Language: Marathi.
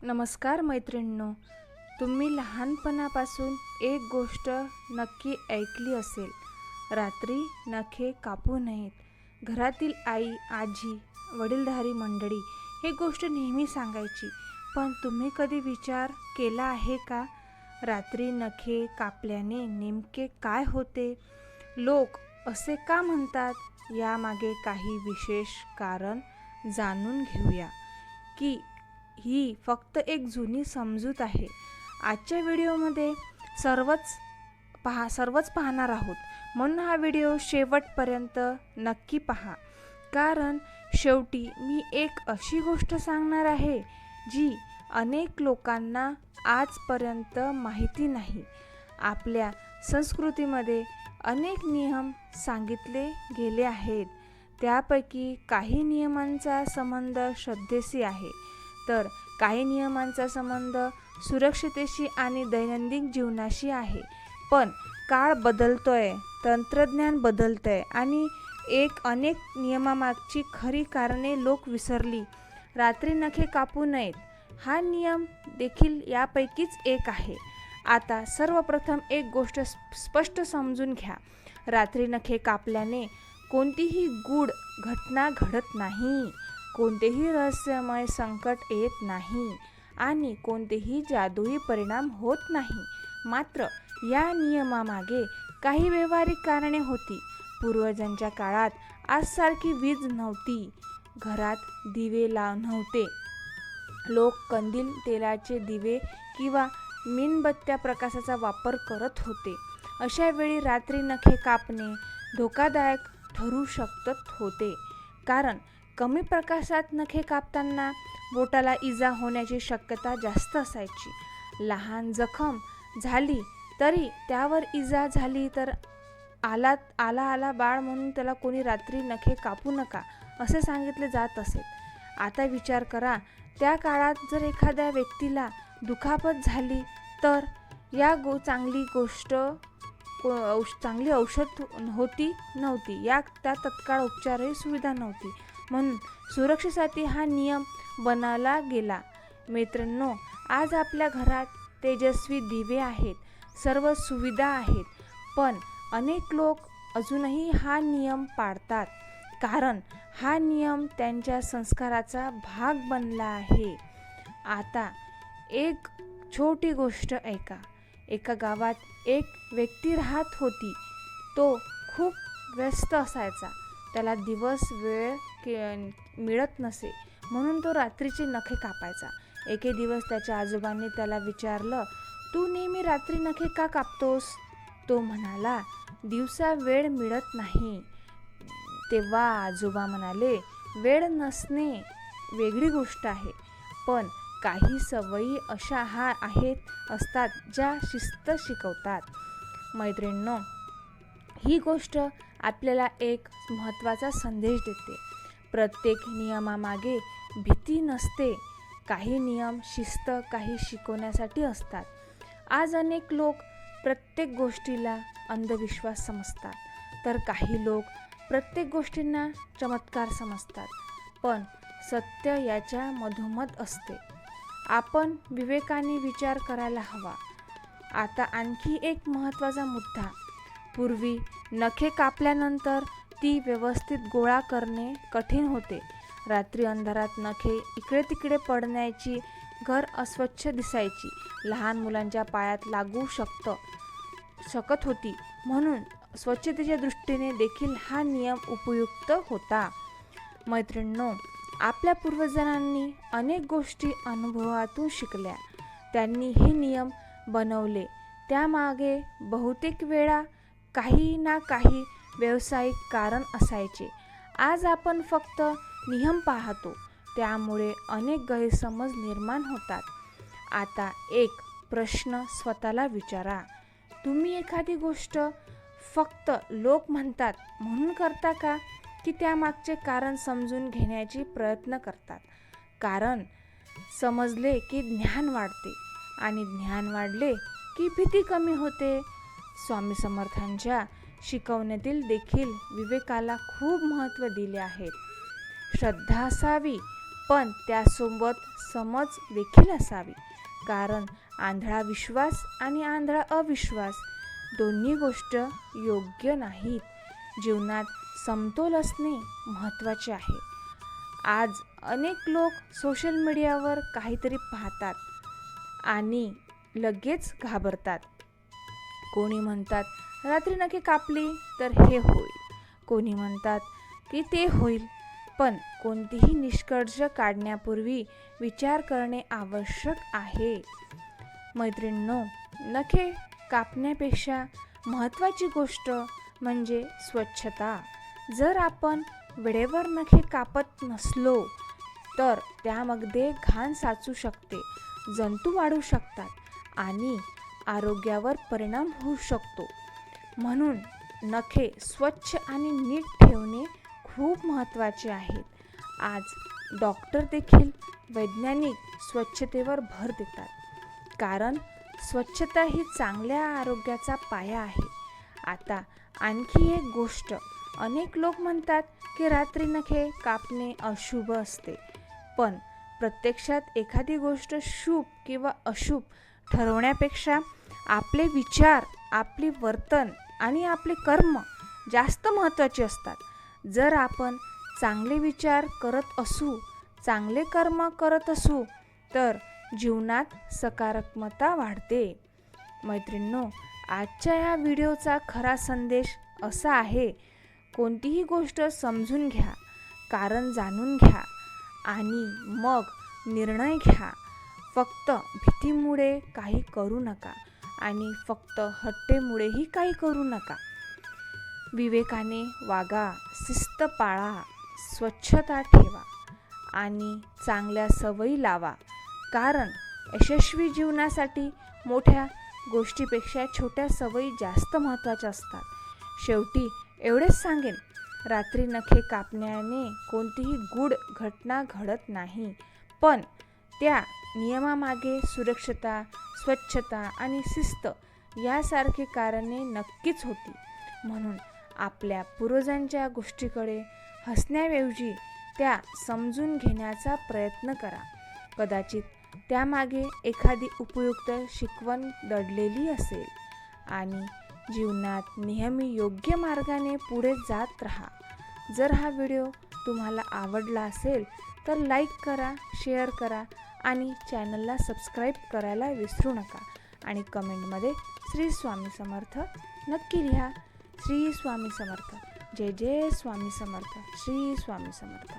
नमस्कार मैत्रिणींनो, तुम्ही लहानपणापासून एक गोष्ट नक्की ऐकली असेल, रात्री नखे कापू नयेत. घरातील आई, आजी, वडीलधारी मंडळी ही गोष्ट नेहमी सांगायची. पण तुम्ही कधी विचार केला आहे का, रात्री नखे कापल्याने नेमके काय होते? लोक असे का म्हणतात? यामागे काही विशेष कारण जाणून घेऊया की ही फक्त एक जुनी समजूत आहे. आजच्या व्हिडिओमध्ये सर्वच पाहणार आहोत, म्हणून हा व्हिडिओ शेवटपर्यंत नक्की पहा. कारण शेवटी मी एक अशी गोष्ट सांगणार आहे जी अनेक लोकांना आजपर्यंत माहिती नाही. आपल्या संस्कृतीमध्ये अनेक नियम सांगितले गेले आहेत. त्यापैकी काही नियमांचा संबंध श्रद्धेशी आहे, तर काही नियमांचा संबंध सुरक्षितेशी आणि दैनंदिन जीवनाशी आहे. पण काळ बदलतोय, तंत्रज्ञान बदलतंय आणि अनेक नियमामागची खरी कारणे लोक विसरली. रात्री नखे कापू नयेत हा नियम देखील यापैकीच एक आहे. आता सर्वप्रथम एक गोष्ट स्पष्ट समजून घ्या. रात्री नखे कापल्याने कोणतीही गूढ घटना घडत नाही, कोणतेही रहस्यमय संकट येत नाही आणि कोणतेही जादुई परिणाम होत नाही. मात्र या नियमामागे काही व्यावहारिक कारणे होती. पूर्वजांच्या काळात आजसारखी वीज नव्हती, घरात दिवे नव्हते. लोक कंदील, तेलाचे दिवे किंवा मेणबत्त्या प्रकाशाचा वापर करत होते. अशा वेळी रात्री नखे कापणे धोकादायक ठरू शकत होते, कारण कमी प्रकाशात नखे कापताना बोटाला इजा होण्याची शक्यता जास्त असायची. लहान जखम झाली तरी त्यावर इजा झाली तर आला बाळ म्हणून त्याला कोणी रात्री नखे कापू नका असे सांगितले जात असे. आता विचार करा, त्या काळात जर एखाद्या व्यक्तीला दुखापत झाली तर चांगली औषध नव्हती. त्या तत्काळ उपचारही सुविधा नव्हती. म्हणून सुरक्षेसाठी हा नियम बनवला गेला. मित्रांनो, आज आपल्या घरात तेजस्वी दिवे आहेत, सर्व सुविधा आहेत, पण अनेक लोक अजूनही हा नियम पाळतात, कारण हा नियम त्यांच्या संस्काराचा भाग बनला आहे. आता एक छोटी गोष्ट ऐका. एका गावात एक व्यक्ती राहत होती. तो खूप व्यस्त असायचा. त्याला दिवस वेळ मिळत नसे, म्हणून तो रात्रीचे नखे कापायचा. एके दिवस त्याच्या आजोबांनी त्याला विचारलं, तू नेहमी रात्री नखे का कापतोस? तो म्हणाला, दिवसा वेळ मिळत नाही. तेव्हा आजोबा म्हणाले, वेळ नसणे वेगळी गोष्ट आहे, पण काही सवयी अशा असतात ज्या शिस्त शिकवतात. मैत्रिणींनो, ही गोष्ट आपल्याला एक महत्त्वाचा संदेश देते. प्रत्येक नियमामागे भीती नसते. काही नियम शिस्त काही शिकवण्यासाठी असतात. आज अनेक लोक प्रत्येक गोष्टीला अंधविश्वास समजतात, तर काही लोक प्रत्येक गोष्टींना चमत्कार समजतात. पण सत्य याच्या मधोमध असते. आपण विवेकाने विचार करायला हवा. आता आणखी एक महत्त्वाचा मुद्दा. पूर्वी नखे कापल्यानंतर ती व्यवस्थित गोळा करणे कठीण होते. रात्री अंधारात नखे इकडे तिकडे पडण्याची, घर अस्वच्छ दिसायची, लहान मुलांच्या पायात लागू शकत होती. म्हणून स्वच्छतेच्या दृष्टीने देखील हा नियम उपयुक्त होता. मैत्रिणींनो, आपल्या पूर्वजांनी अनेक गोष्टी अनुभवातून शिकल्या. त्यांनी हे नियम बनवले. त्यामागे बहुतेक वेळा काही ना काही व्यावसायिक कारण असायचे. आज आपण फक्त नियम पाहतो, त्यामुळे अनेक गैरसमज निर्माण होतात. आता एक प्रश्न स्वतःला विचारा. तुम्ही एखादी गोष्ट फक्त लोक म्हणतात म्हणून करता का, की त्यामागचे कारण समजून घेण्याची प्रयत्न करतात? कारण समजले की ज्ञान वाढते आणि ज्ञान वाढले की भीती कमी होते. स्वामी समर्थांच्या शिकवण्यातील देखील विवेकाला खूप महत्त्व दिले आहे. श्रद्धा असावी, पण त्यासोबत समज देखील असावी. कारण आंधळा विश्वास आणि आंधळा अविश्वास दोन्ही गोष्ट योग्य नाहीत. जीवनात समतोल असणे महत्त्वाचे आहे. आज अनेक लोक सोशल मीडियावर काहीतरी पाहतात आणि लगेच घाबरतात. कोणी म्हणतात रात्री नखे कापली तर हे होईल, कोणी म्हणतात की ते होईल. पण कोणतीही निष्कर्ष काढण्यापूर्वी विचार करणे आवश्यक आहे. मैत्रिणींनो, नखे कापण्यापेक्षा महत्त्वाची गोष्ट म्हणजे स्वच्छता. जर आपण वेळेवर नखे कापत नसलो तर त्यामध्ये घाण साचू शकते, जंतू वाढू शकतात आणि आरोग्यावर परिणाम होऊ शकतो. म्हणून नखे स्वच्छ आणि नीट ठेवणे खूप महत्त्वाचे आहेत. आज डॉक्टर देखील वैज्ञानिक स्वच्छतेवर भर देतात, कारण स्वच्छता ही चांगल्या आरोग्याचा पाया आहे. आता आणखी एक गोष्ट, अनेक लोक म्हणतात की रात्री नखे कापणे अशुभ असते. पण प्रत्यक्षात एखादी गोष्ट शुभ किंवा अशुभ ठरवण्यापेक्षा आपले विचार, आपले वर्तन आणि आपले कर्म जास्त महत्त्वाचे असतात. जर आपण चांगले विचार करत असू, चांगले कर्म करत असू तर जीवनात सकारात्मकता वाढते. मैत्रिणींनो, आजच्या या व्हिडिओचा खरा संदेश असा आहे, कोणतीही गोष्ट समजून घ्या, कारण जाणून घ्या आणि मग निर्णय घ्या. फक्त भीतीमुळे काही करू नका आणि फक्त हट्टेमुळेही काही करू नका. विवेकाने वागा, शिस्त पाळा, स्वच्छता ठेवा आणि चांगल्या सवयी लावा. कारण यशस्वी जीवनासाठी मोठ्या गोष्टीपेक्षा छोट्या सवयी जास्त महत्त्वाच्या असतात. शेवटी एवढेच सांगेन, रात्री नखे कापण्याने कोणतीही गूढ घटना घडत नाही, पण त्या नियमामागे सुरक्षता, स्वच्छता आणि शिस्त यासारखी कारणे नक्कीच होती. म्हणून आपल्या पूर्वजांच्या गोष्टीकडे हसण्याऐवजी त्या समजून घेण्याचा प्रयत्न करा. कदाचित त्यामागे एखादी उपयुक्त शिकवण दडलेली असेल. आणि जीवनात नेहमी योग्य मार्गाने पुढे जात राहा. जर हा व्हिडिओ तुम्हाला आवडला असेल तर लाईक करा, शेअर करा आणि चॅनलला सबस्क्राईब करायला विसरू नका. आणि कमेंटमध्ये श्री स्वामी समर्थ नक्की लिहा. श्री स्वामी समर्थ. जय जय स्वामी समर्थ. श्री स्वामी समर्थ.